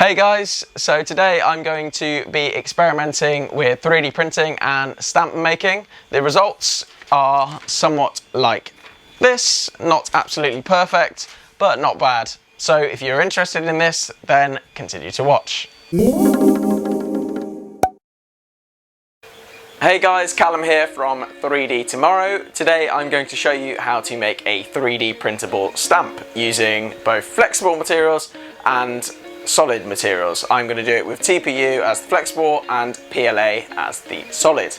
Hey guys, so today I'm going to be experimenting with 3D printing and stamp making. The results are somewhat like this, not absolutely perfect, but not bad. So if you're interested in this, then continue to watch. Hey guys, Callum here from 3D Tomorrow. Today I'm going to show you how to make a 3D printable stamp using both flexible materials and solid materials. I'm going to do it with TPU as the flexible and PLA as the solid.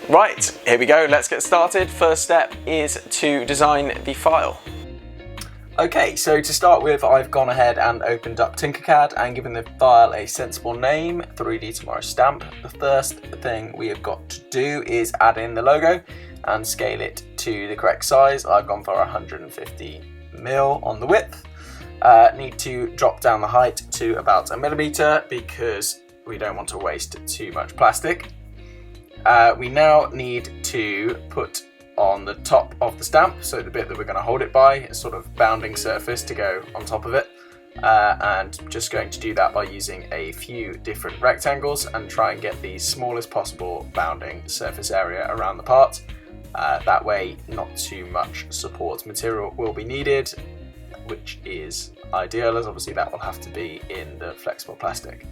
Right, here we go, let's get started. First step is to design the file. Okay, so to start with, I've gone ahead and opened up Tinkercad and given the file a sensible name, 3D Tomorrow Stamp. The first thing we have got to do is add in the logo and scale it to the correct size. I've gone for 150mm on the width. Need to drop down the height to about 1 millimeter because we don't want to waste too much plastic. We now need to put on the top of the stamp, so the bit that we're going to hold it by, a sort of bounding surface to go on top of it, and just going to do that by using a few different rectangles and try and get the smallest possible bounding surface area around the part. That way not too much support material will be needed, which is ideal, as obviously that will have to be in the flexible plastic.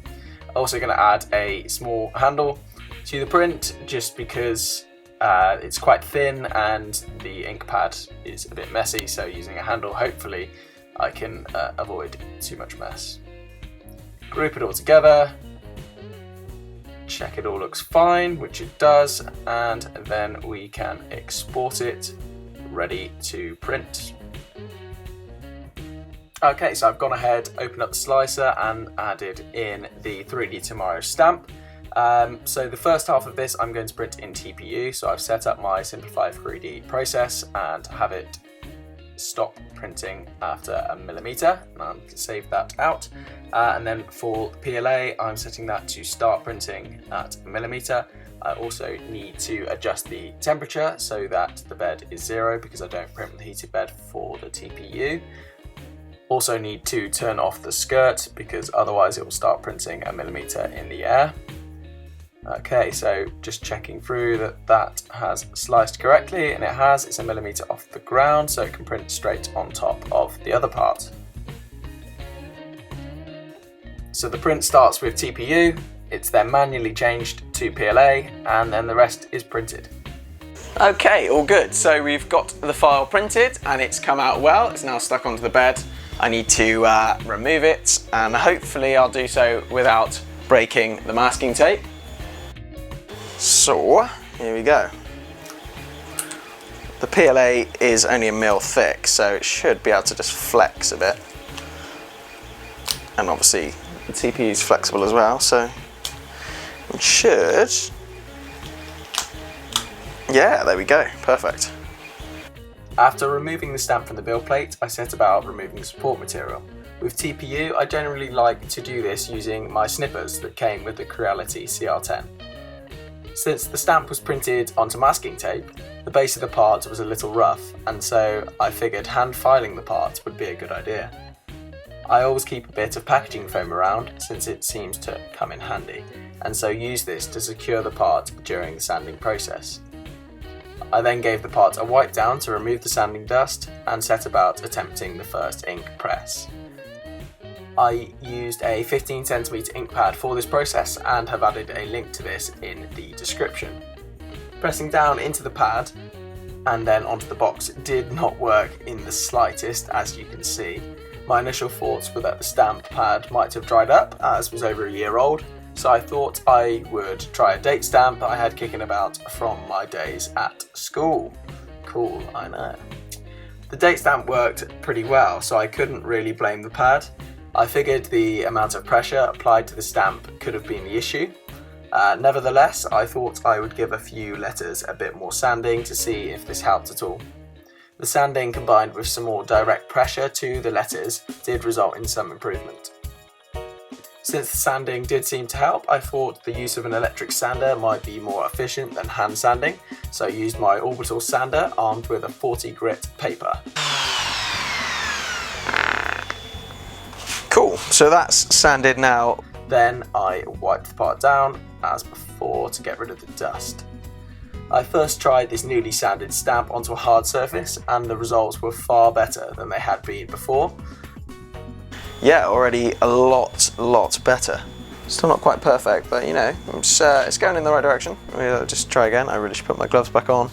Also going to add a small handle to the print just because it's quite thin and the ink pad is a bit messy, so using a handle hopefully I can avoid too much mess. Group it all together, check it all looks fine, which it does, and then we can export it ready to print. Okay, so I've gone ahead, opened up the slicer and added in the 3D Tomorrow stamp. So the first half of this I'm going to print in TPU, so I've set up my simplified 3D process and have it stop printing after 1 millimeter, and I'm going to save that out. And then for the PLA, I'm setting that to start printing at 1 millimeter. I also need to adjust the temperature so that the bed is 0 because I don't print with the heated bed for the TPU. Also need to turn off the skirt because otherwise it will start printing 1 millimeter in the air. Okay, so just checking through that that has sliced correctly, and it has. It's 1 millimeter off the ground, so it can print straight on top of the other part. So the print starts with TPU, it's then manually changed to PLA, and then the rest is printed. Okay, all good. So we've got the file printed and it's come out well. It's now stuck onto the bed. I need to remove it, and hopefully I'll do so without breaking the masking tape. So here we go. The PLA is only 1 mil thick, so it should be able to just flex a bit. And obviously the TPU is flexible as well, so it should. Yeah, there we go, perfect. After removing the stamp from the build plate, I set about removing the support material. With TPU, I generally like to do this using my snippers that came with the Creality CR10. Since the stamp was printed onto masking tape, the base of the part was a little rough, and so I figured hand filing the part would be a good idea. I always keep a bit of packaging foam around since it seems to come in handy, and so use this to secure the part during the sanding process. I then gave the part a wipe down to remove the sanding dust and set about attempting the first ink press. I used a 15cm ink pad for this process and have added a link to this in the description. Pressing down into the pad and then onto the box did not work in the slightest, as you can see. My initial thoughts were that the stamp pad might have dried up, as was over 1 year old, so I thought I would try a date stamp I had kicking about from my days at school. Cool, I know. The date stamp worked pretty well, so I couldn't really blame the pad. I figured the amount of pressure applied to the stamp could have been the issue. Nevertheless, I thought I would give a few letters a bit more sanding to see if this helped at all. The sanding combined with some more direct pressure to the letters did result in some improvement. Since the sanding did seem to help, I thought the use of an electric sander might be more efficient than hand sanding, so I used my orbital sander armed with a 40 grit paper. Cool, So that's sanded now. Then I wiped the part down as before to get rid of the dust. I first tried this newly sanded stamp onto a hard surface and the results were far better than they had been before. Yeah, already a lot better. Still not quite perfect, but you know, it's going in the right direction. I'll just try again. I really should put my gloves back on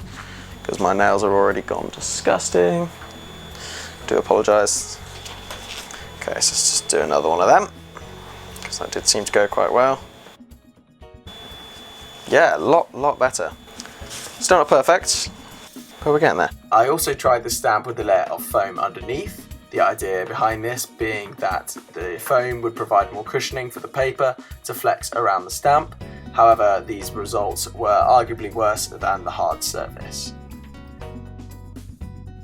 because my nails are already gone disgusting. Do apologise. Okay, so let's just do another one of them because that did seem to go quite well. Yeah, a lot better. Still not perfect, but we're getting there. I also tried the stamp with a layer of foam underneath. The idea behind this being that the foam would provide more cushioning for the paper to flex around the stamp. However, these results were arguably worse than the hard surface.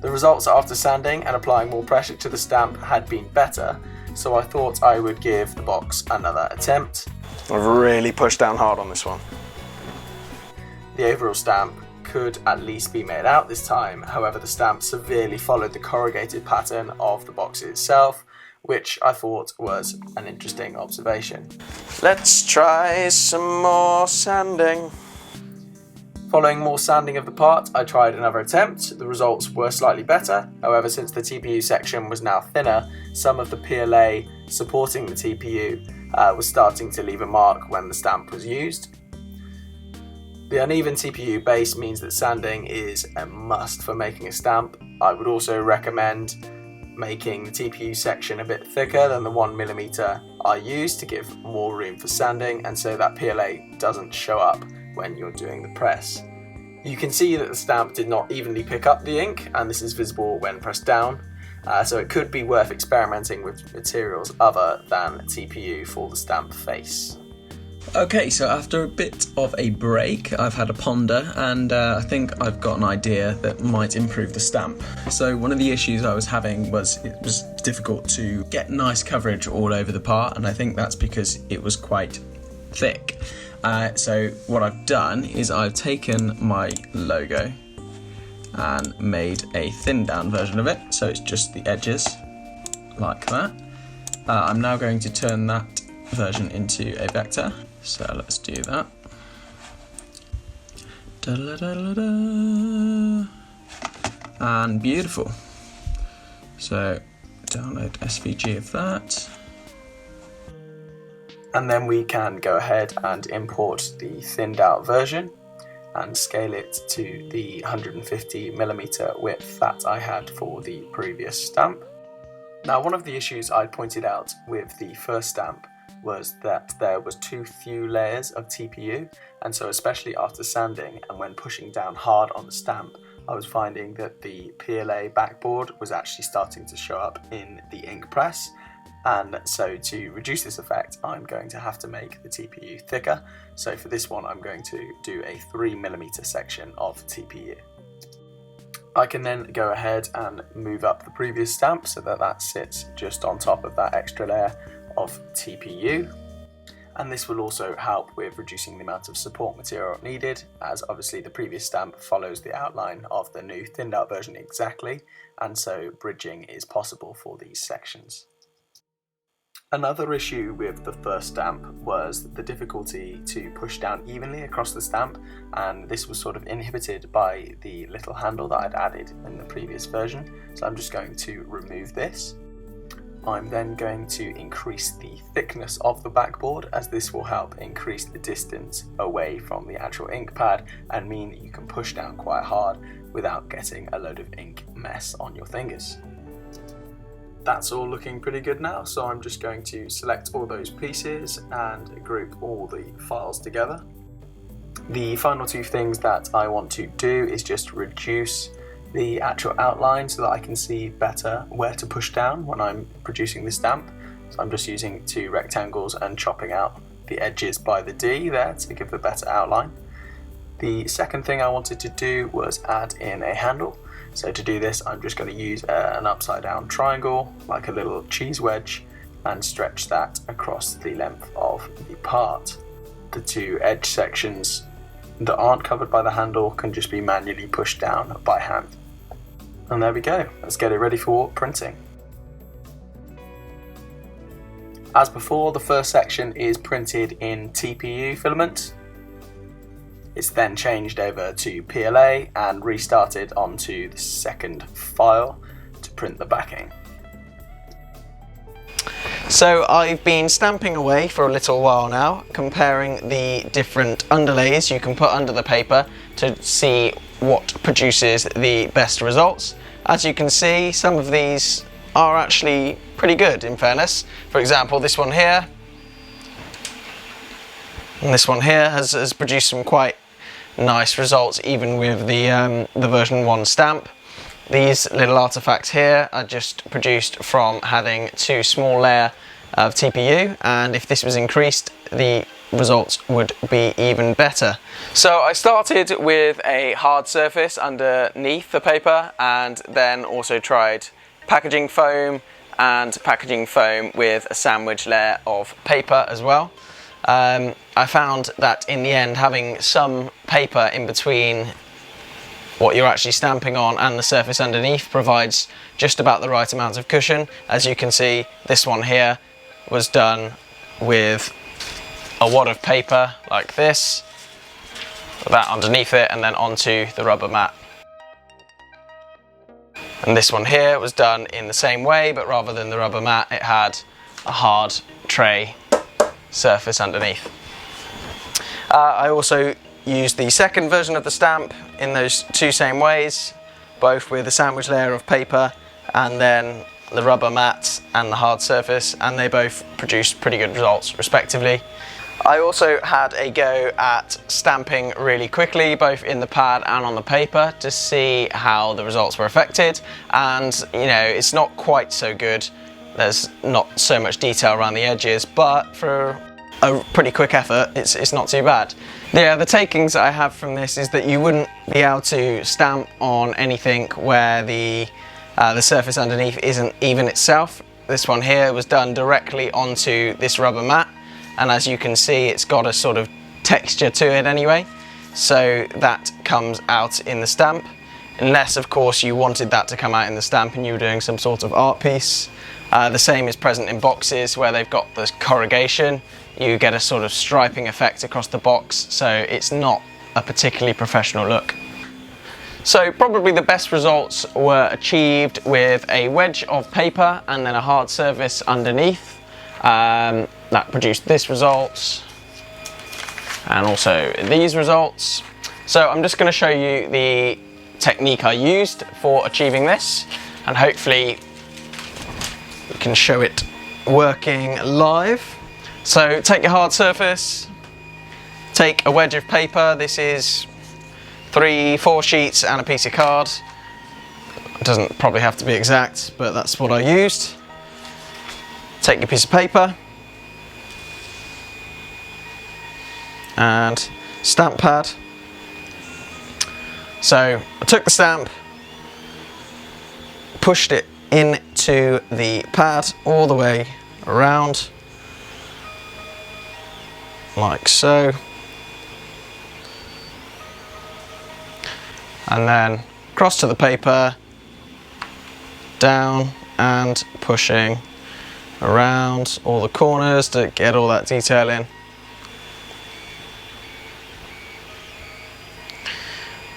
The results after sanding and applying more pressure to the stamp had been better, so I thought I would give the box another attempt. I've really pushed down hard on this one. The overall stamp could at least be made out this time, however the stamp severely followed the corrugated pattern of the box itself, which I thought was an interesting observation. Let's try some more sanding. Following more sanding of the part, I tried another attempt. The results were slightly better, however since the TPU section was now thinner, some of the PLA supporting the TPU was starting to leave a mark when the stamp was used. The uneven TPU base means that sanding is a must for making a stamp. I would also recommend making the TPU section a bit thicker than the 1mm I used to give more room for sanding and so that PLA doesn't show up when you're doing the press. You can see that the stamp did not evenly pick up the ink and this is visible when pressed down, so it could be worth experimenting with materials other than TPU for the stamp face. Okay, so after a bit of a break, I've had a ponder and I think I've got an idea that might improve the stamp. So one of the issues I was having was it was difficult to get nice coverage all over the part, and I think that's because it was quite thick. So what I've done is I've taken my logo and made a thinned down version of it, so it's just the edges like that. I'm now going to turn that version into a vector. So let's do that. And beautiful. So download SVG of that. And then we can go ahead and import the thinned out version and scale it to the 150mm width that I had for the previous stamp. Now, one of the issues I pointed out with the first stamp was that there was too few layers of TPU, and so especially after sanding and when pushing down hard on the stamp, I was finding that the PLA backboard was actually starting to show up in the ink press, and so to reduce this effect I'm going to have to make the TPU thicker. So for this one I'm going to do a 3mm section of TPU. I can then go ahead and move up the previous stamp so that that sits just on top of that extra layer of TPU, and this will also help with reducing the amount of support material needed, as obviously the previous stamp follows the outline of the new thinned out version exactly, and so bridging is possible for these sections. Another issue with the first stamp was the difficulty to push down evenly across the stamp, and this was sort of inhibited by the little handle that I'd added in the previous version, so I'm just going to remove this. I'm then going to increase the thickness of the backboard, as this will help increase the distance away from the actual ink pad and mean that you can push down quite hard without getting a load of ink mess on your fingers. That's all looking pretty good now, so I'm just going to select all those pieces and group all the files together. The final two things that I want to do is just reduce the actual outline so that I can see better where to push down when I'm producing the stamp. So I'm just using two rectangles and chopping out the edges by the D there to give a better outline. The second thing I wanted to do was add in a handle. So to do this I'm just going to use an upside down triangle like a little cheese wedge and stretch that across the length of the part. The two edge sections that aren't covered by the handle can just be manually pushed down by hand. And there we go, let's get it ready for printing. As before, the first section is printed in TPU filament. It's then changed over to PLA and restarted onto the second file to print the backing. So I've been stamping away for a little while now, comparing the different underlays you can put under the paper to see what produces the best results. As you can see, some of these are actually pretty good, in fairness. For example, this one here and this one here has produced some quite nice results even with the version 1 stamp. These little artifacts here are just produced from having too small layer of TPU, and if this was increased, the results would be even better. So I started with a hard surface underneath the paper, and then also tried packaging foam and packaging foam with a sandwich layer of paper as well. I found that in the end, having some paper in between what you're actually stamping on and the surface underneath provides just about the right amount of cushion. As you can see, this one here was done with a wad of paper like this, that underneath it, and then onto the rubber mat. And this one here was done in the same way, but rather than the rubber mat, it had a hard tray surface underneath. I also used the second version of the stamp in those two same ways, both with a sandwich layer of paper and then the rubber mat and the hard surface, and they both produced pretty good results respectively. I also had a go at stamping really quickly, both in the pad and on the paper, to see how the results were affected, and you know, it's not quite so good. There's not so much detail around the edges, but for a pretty quick effort, it's not too bad. Yeah, the takings I have from this is that you wouldn't be able to stamp on anything where the surface underneath isn't even itself. This one here was done directly onto this rubber mat, and as you can see, it's got a sort of texture to it anyway, so that comes out in the stamp, unless of course you wanted that to come out in the stamp and you were doing some sort of art piece. The same is present in boxes where they've got this corrugation. You get a sort of striping effect across the box, so it's not a particularly professional look. So probably the best results were achieved with a wedge of paper and then a hard surface underneath. That produced this results and also these results. So I'm just going to show you the technique I used for achieving this, and hopefully we can show it working live. So take your hard surface, take a wedge of paper. This is 3-4 sheets and a piece of card. It doesn't probably have to be exact, but that's what I used. Take your piece of paper and stamp pad. So I took the stamp, pushed it into the pad all the way around, like so, and then across to the paper, down and pushing around all the corners to get all that detail in.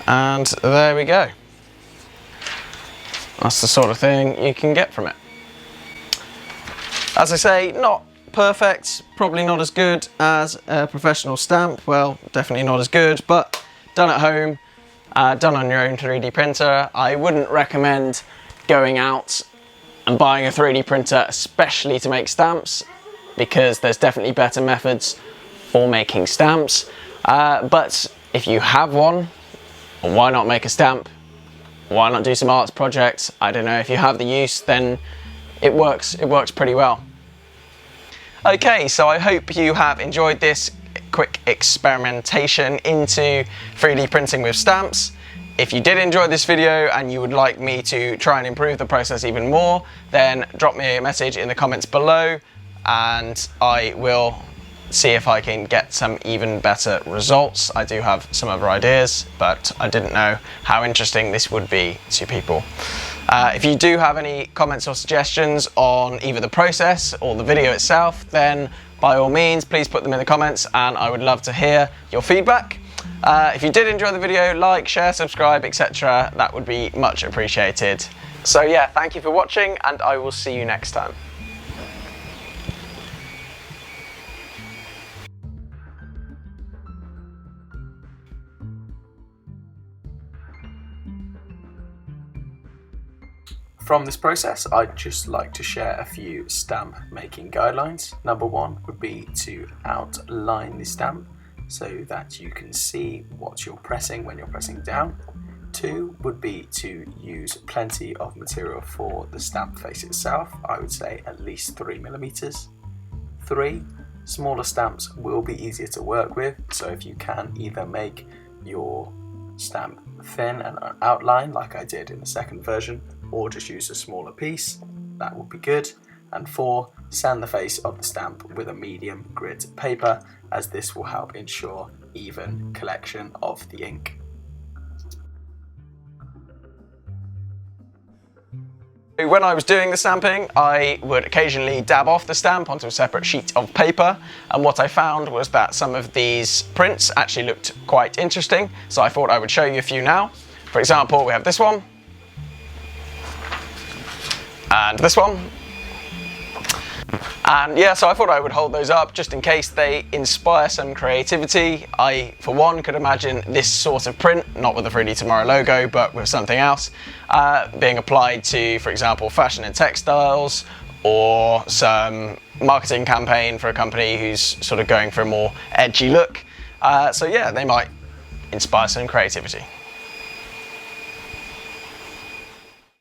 And there we go. That's the sort of thing you can get from it. As I say, not perfect, probably not as good as a professional stamp. Well, definitely not as good, but done at home, done on your own 3D printer. I wouldn't recommend going out and buying a 3D printer, especially to make stamps, because there's definitely better methods for making stamps. But if you have one, why not make a stamp? Why not do some arts projects? I don't know, if you have the use, then it works pretty well. Okay, so I hope you have enjoyed this quick experimentation into 3D printing with stamps. If you did enjoy this video and you would like me to try and improve the process even more, then drop me a message in the comments below and I will see if I can get some even better results. I do have some other ideas, but I didn't know how interesting this would be to people. If you do have any comments or suggestions on either the process or the video itself, then by all means, please put them in the comments and I would love to hear your feedback. If you did enjoy the video, like, share, subscribe, etc. That would be much appreciated. So yeah, thank you for watching and I will see you next time. From this process, I'd just like to share a few stamp making guidelines. Number one would be to outline the stamp so that you can see what you're pressing when you're pressing down. Two would be to use plenty of material for the stamp face itself. I would say at least 3mm. Three, smaller stamps will be easier to work with, so if you can either make your stamp thin and outline like I did in the second version, or just use a smaller piece, that would be good. And four, sand the face of the stamp with a medium grit paper, as this will help ensure even collection of the ink. When I was doing the stamping, I would occasionally dab off the stamp onto a separate sheet of paper, and what I found was that some of these prints actually looked quite interesting, so I thought I would show you a few now. For example, we have this one, and this one. And yeah, so I thought I would hold those up just in case they inspire some creativity. I, for one, could imagine this sort of print, not with the 3D Tomorrow logo, but with something else, being applied to, for example, fashion and textiles, or some marketing campaign for a company who's sort of going for a more edgy look. So yeah, they might inspire some creativity.